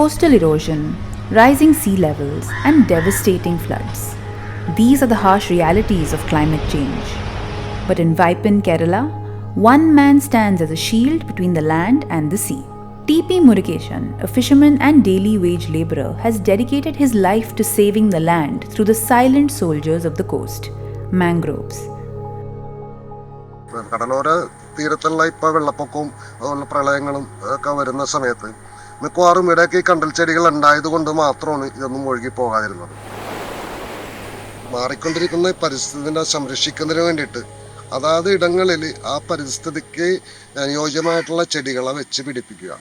Coastal erosion, rising sea levels, and devastating floods. These are the harsh realities of climate change. But in Vipin, Kerala, one man stands as a shield between the land and the sea. T.P. Murugeshan, a fisherman and daily wage labourer, has dedicated his life to saving the land through the silent soldiers of the coast, mangroves. കടലോര തീരത്തുള്ള ഇപ്പോൾ വെള്ളപ്പൊക്കവും അതുപോലെ പ്രളയങ്ങളും ഒക്കെ വരുന്ന സമയത്ത് മിക്കവാറും ഇടയ്ക്ക് കണ്ടൽ ചെടികൾ ഉണ്ടായതുകൊണ്ട് മാത്രമാണ് ഇതൊന്നും ഒഴുകി പോകാതിരുന്നത്. മാറിക്കൊണ്ടിരിക്കുന്ന പരിസ്ഥിതിനെ സംരക്ഷിക്കുന്നതിന് വേണ്ടിയിട്ട് അതാത് ഇടങ്ങളിൽ ആ പരിസ്ഥിതിക്ക് അനുയോജ്യമായിട്ടുള്ള ചെടികളെ വെച്ച് പിടിപ്പിക്കുക.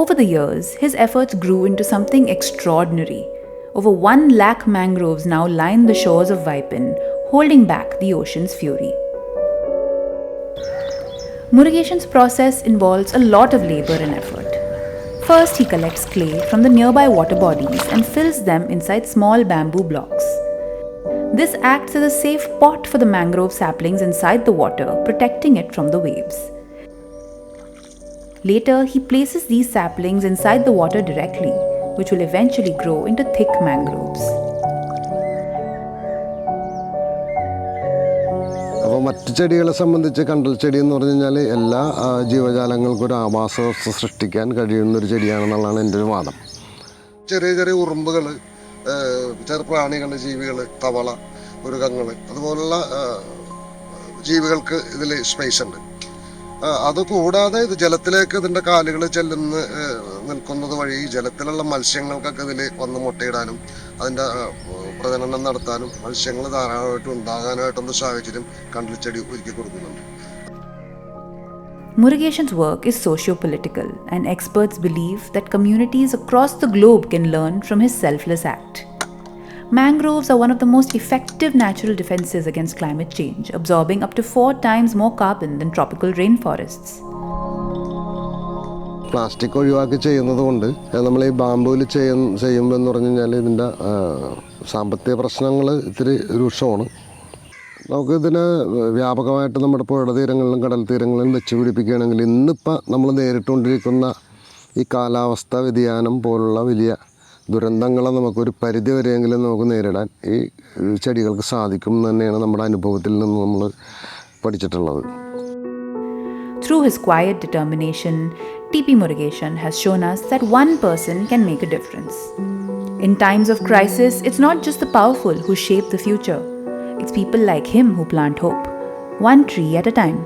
Over the years, his efforts grew into something extraordinary. Over 1 lakh mangroves now line the shores of Vipin, holding back the ocean's fury. Murugeshan's process involves a lot of labor and effort. First, he collects clay from the nearby water bodies and fills them inside small bamboo blocks. This acts as a safe pot for the mangrove saplings inside the water, protecting it from the waves. Later, he places these saplings inside the water directly, which will eventually grow into thick mangroves. അപ്പോൾ മറ്റു ചെടികളെ സംബന്ധിച്ച് കണ്ടൽ ചെടി എന്ന് പറഞ്ഞു കഴിഞ്ഞാൽ എല്ലാ ജീവജാലങ്ങൾക്കും ഒരു ആവാസവ്യവസ്ഥ സൃഷ്ടിക്കാൻ കഴിയുന്നൊരു ചെടിയാണെന്നുള്ളതാണ് എൻ്റെ ഒരു വാദം. ചെറിയ ചെറിയ ഉറുമ്പുകൾ, ചെറുപ്രാണികൾ, ജീവികൾ, തവള, മൃഗങ്ങൾ, അതുപോലുള്ള ജീവികൾക്ക് ഇതിൽ സ്പേസ് ഉണ്ട്. അതുകൂടാതെ ഇത് ജലത്തിലേക്ക് ഇതിൻ്റെ കാലുകൾ ചെല്ലുന്ന നിൽക്കുന്നത് വഴി ജലത്തിലുള്ള മത്സ്യങ്ങൾക്കൊക്കെ ഇതിൽ വന്ന് മുട്ടയിടാനും അതിൻ്റെ പ്രജനനം നടത്താനും മത്സ്യങ്ങൾ ധാരാളമായിട്ട് ഉണ്ടാകാനായിട്ടുള്ള സാഹചര്യം കണ്ടൽ ചെടി ഒരുക്കി കൊടുക്കുന്നുണ്ട്. Murugeshan's work is socio-political, and experts believe that communities across the globe can learn from his selfless act. Mangroves are one of the most effective natural defenses against climate change, absorbing up to 4 times more carbon than tropical rainforests. Plastic ഒഴിവാക്കി ചെയ്യുന്നത് കൊണ്ട് നമ്മൾ ഈ ബാമ്പൂവിൽ ചെയ്യുമ്പോൾ എന്ന് പറഞ്ഞു കഴിഞ്ഞാൽ ഇതിൻ്റെ സാമ്പത്തിക പ്രശ്നങ്ങൾ ഇത്തിരി രൂക്ഷമാണ്. നമുക്കിതിന് വ്യാപകമായിട്ട് നമ്മുടെ പുഴ തീരങ്ങളിലും കടൽ തീരങ്ങളിലും വെച്ച് പിടിപ്പിക്കുകയാണെങ്കിൽ ഇന്നിപ്പോൾ നമ്മൾ നേരിട്ടുകൊണ്ടിരിക്കുന്ന ഈ കാലാവസ്ഥാ വ്യതിയാനം പോലുള്ള വലിയ ദുരന്തങ്ങളെ നമുക്കൊരു പരിധി വരെയെങ്കിലും നമുക്ക് നേരിടാൻ ഈ ചെടികൾക്ക് സാധിക്കും എന്ന് തന്നെയാണ് നമ്മുടെ അനുഭവത്തിൽ നിന്ന് നമ്മൾ പഠിച്ചിട്ടുള്ളത്. Through his quiet determination, T.P. Murugeshan has shown us that one person can make a difference. In times of crisis, it's not just the powerful who shape the future. It's people like him who plant hope, one tree at a time.